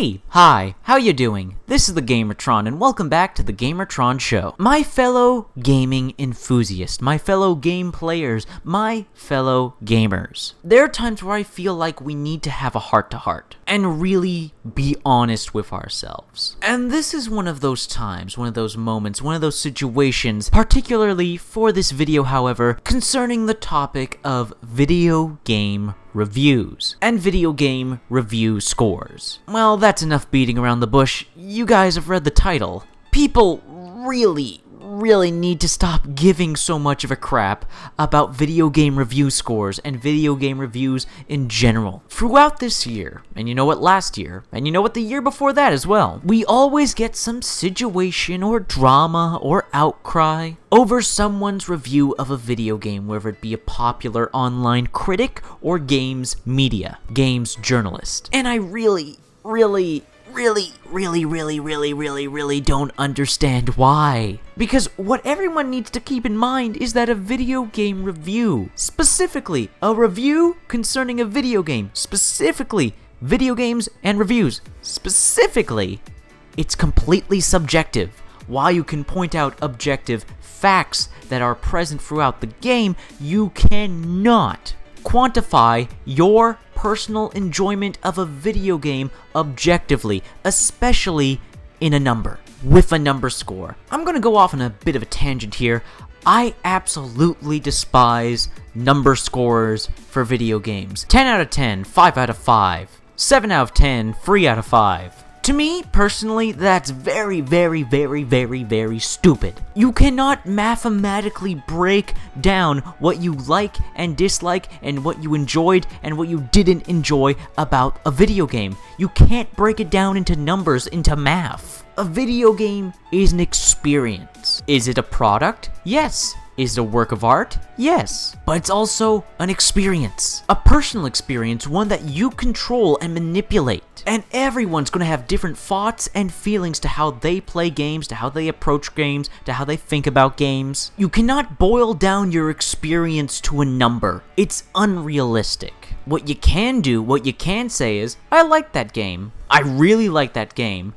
Hey, hi, how you doing? This is the Gamertron, and welcome back to the Gamertron Show. My fellow gaming enthusiasts, my fellow game players, my fellow gamers. There are times where I feel like we need to have a heart-to-heart and really be honest with ourselves. And this is one of those times, one of those moments, one of those situations, particularly for this video, however, concerning the topic of video game reviews and video game review scores. Well, that's enough beating around the bush. You guys have read the title. People really need to stop giving so much of a crap about video game review scores and video game reviews in general. Throughout this year, and you know what, last year, and you know what, the year before that as well, we always get some situation or drama or outcry over someone's review of a video game, whether it be a popular online critic or games media, games journalist. And I really don't understand why. Because what everyone needs to keep in mind is that a video game review, specifically a review concerning a video game, specifically video games and reviews, specifically, it's completely subjective. While you can point out objective facts that are present throughout the game, you cannot quantify your personal enjoyment of a video game objectively, especially in a number, with a number score. I'm gonna go off on a bit of a tangent here. I absolutely despise number scores for video games. 10 out of 10, 5 out of 5, 7 out of 10, 3 out of 5. To me, personally, that's very stupid. You cannot mathematically break down what you like and dislike and what you enjoyed and what you didn't enjoy about a video game. You can't break it down into numbers, into math. A video game is an experience. Is it a product? Yes. Is it a work of art? Yes. But it's also an experience. A personal experience, one that you control and manipulate. And everyone's gonna have different thoughts and feelings to how they play games, to how they approach games, to how they think about games. You cannot boil down your experience to a number. It's unrealistic. What you can do, what you can say is, I like that game. I really like that game.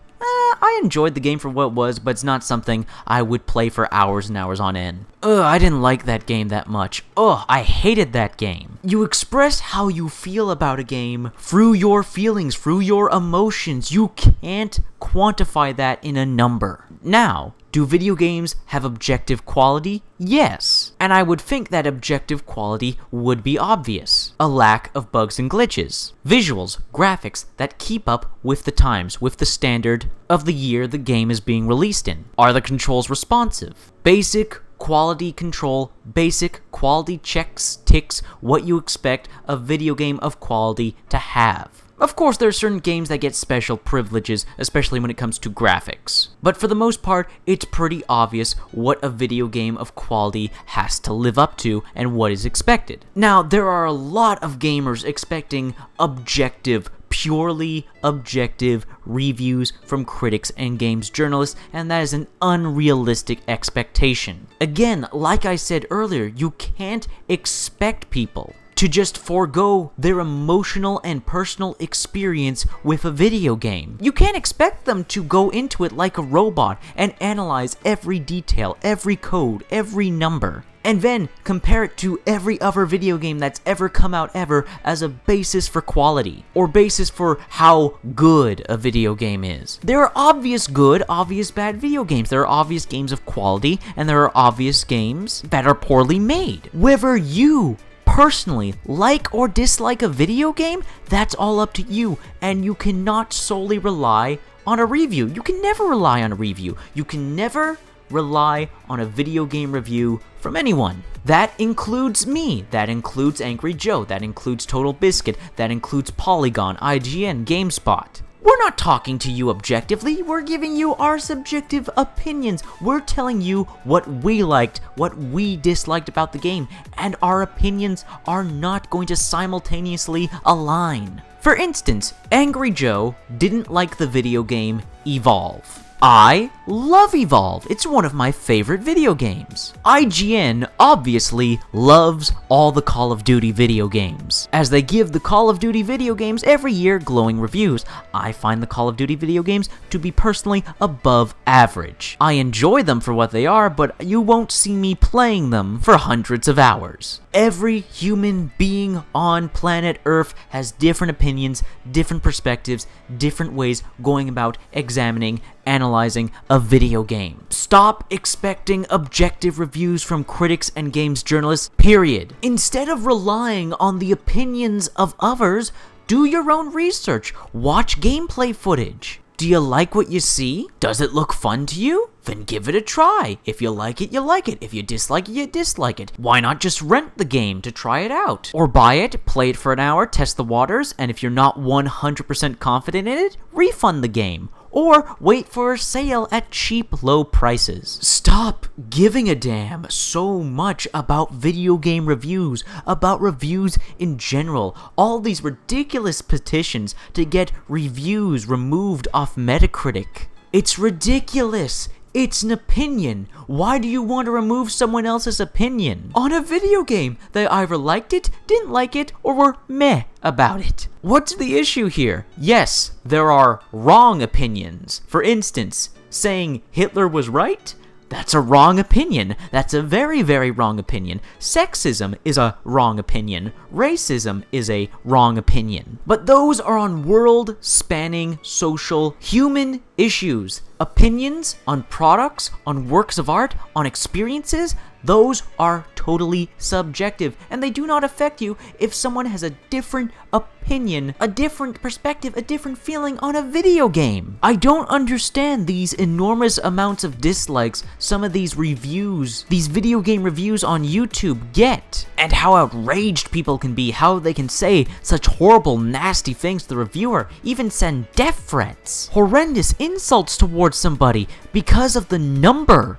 I enjoyed the game for what it was, but it's not something I would play for hours and hours on end. I didn't like that game that much. I hated that game. You express how you feel about a game through your feelings, through your emotions. You can't quantify that in a number. Now, do video games have objective quality? Yes. And I would think that objective quality would be obvious. A lack of bugs and glitches. Visuals, graphics that keep up with the times, with the standard of the year the game is being released in. Are the controls responsive? Basic quality control, basic quality checks, ticks, what you expect a video game of quality to have. Of course, there are certain games that get special privileges, especially when it comes to graphics. But for the most part, it's pretty obvious what a video game of quality has to live up to and what is expected. Now, there are a lot of gamers expecting objective, purely objective reviews from critics and games journalists, and that is an unrealistic expectation. Again, like I said earlier, you can't expect people to just forego their emotional and personal experience with a video game. You can't expect them to go into it like a robot and analyze every detail, every code, every number, and then compare it to every other video game that's ever come out ever as a basis for quality, or basis for how good a video game is. There are obvious good, obvious bad video games. There are obvious games of quality, and there are obvious games that are poorly made. Whether you personally like or dislike a video game, that's all up to you, and you cannot solely rely on a review. You can never rely on a review. You can never rely on a video game review from anyone. That includes me, that includes Angry Joe, that includes Total Biscuit, that includes Polygon, IGN, GameSpot. We're not talking to you objectively, we're giving you our subjective opinions. We're telling you what we liked, what we disliked about the game, and our opinions are not going to simultaneously align. For instance, Angry Joe didn't like the video game Evolve. I love Evolve. It's one of my favorite video games. IGN obviously loves all the Call of Duty video games, as they give the Call of Duty video games every year glowing reviews. I find the Call of Duty video games to be personally above average. I enjoy them for what they are, but you won't see me playing them for hundreds of hours. Every human being on planet Earth has different opinions, different perspectives, different ways going about examining, analyzing a video game. Stop expecting objective reviews from critics and games journalists, period. Instead of relying on the opinions of others, do your own research. Watch gameplay footage. Do you like what you see? Does it look fun to you? Then give it a try. If you like it, you like it. If you dislike it, you dislike it. Why not just rent the game to try it out? Or buy it, play it for an hour, test the waters, and if you're not 100% confident in it, refund the game. Or wait for a sale at cheap, low prices. Stop giving a damn so much about video game reviews, about reviews in general. All these ridiculous petitions to get reviews removed off Metacritic. It's ridiculous. It's an opinion. Why do you want to remove someone else's opinion on a video game? They either liked it, didn't like it, or were meh about it. What's the issue here? Yes, there are wrong opinions. For instance, saying Hitler was right? That's a wrong opinion. That's a very, very wrong opinion. Sexism is a wrong opinion. Racism is a wrong opinion. But those are on world-spanning social human issues. Opinions on products, on works of art, on experiences, those are totally subjective, and they do not affect you if someone has a different opinion, a different perspective, a different feeling on a video game. I don't understand these enormous amounts of dislikes some of these reviews, these video game reviews on YouTube get, and how outraged people can be, how they can say such horrible, nasty things to the reviewer, even send death threats, horrendous insults towards somebody because of the number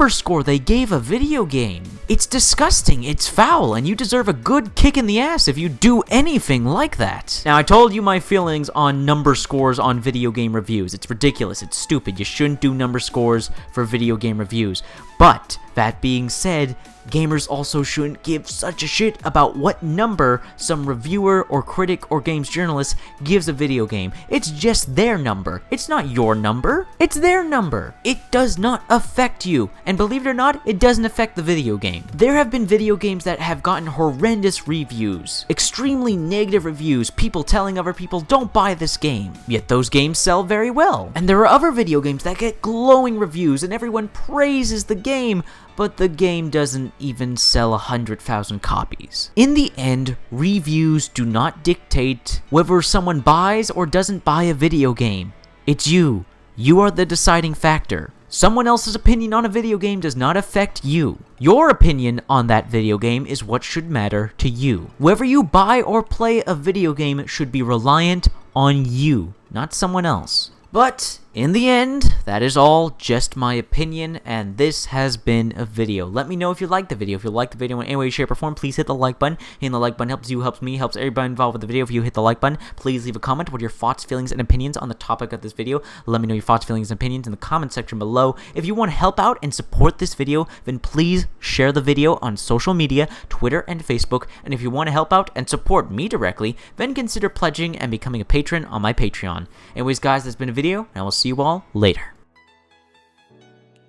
score they gave a video game. It's disgusting, it's foul, and you deserve a good kick in the ass if you do anything like that. Now, I told you my feelings on number scores on video game reviews. It's ridiculous, it's stupid, you shouldn't do number scores for video game reviews. But, that being said, gamers also shouldn't give such a shit about what number some reviewer or critic or games journalist gives a video game. It's just their number. It's not your number. It's their number. It does not affect you. And believe it or not, it doesn't affect the video game. There have been video games that have gotten horrendous reviews. Extremely negative reviews. People telling other people, don't buy this game. Yet those games sell very well. And there are other video games that get glowing reviews and everyone praises the game, but the game doesn't even sell 100,000 copies. In the end, reviews do not dictate whether someone buys or doesn't buy a video game. It's you. You are the deciding factor. Someone else's opinion on a video game does not affect you. Your opinion on that video game is what should matter to you. Whether you buy or play a video game should be reliant on you, not someone else. But in the end, that is all just my opinion, and this has been a video. Let me know if you liked the video. If you liked the video in any way, shape, or form, please hit the like button. Hitting the like button helps you, helps me, helps everybody involved with the video. If you hit the like button, please leave a comment. What are your thoughts, feelings, and opinions on the topic of this video? Let me know your thoughts, feelings, and opinions in the comment section below. If you want to help out and support this video, then please share the video on social media, Twitter and Facebook. And if you want to help out and support me directly, then consider pledging and becoming a patron on my Patreon. Anyways, guys, that's been a video, and I will see you all later.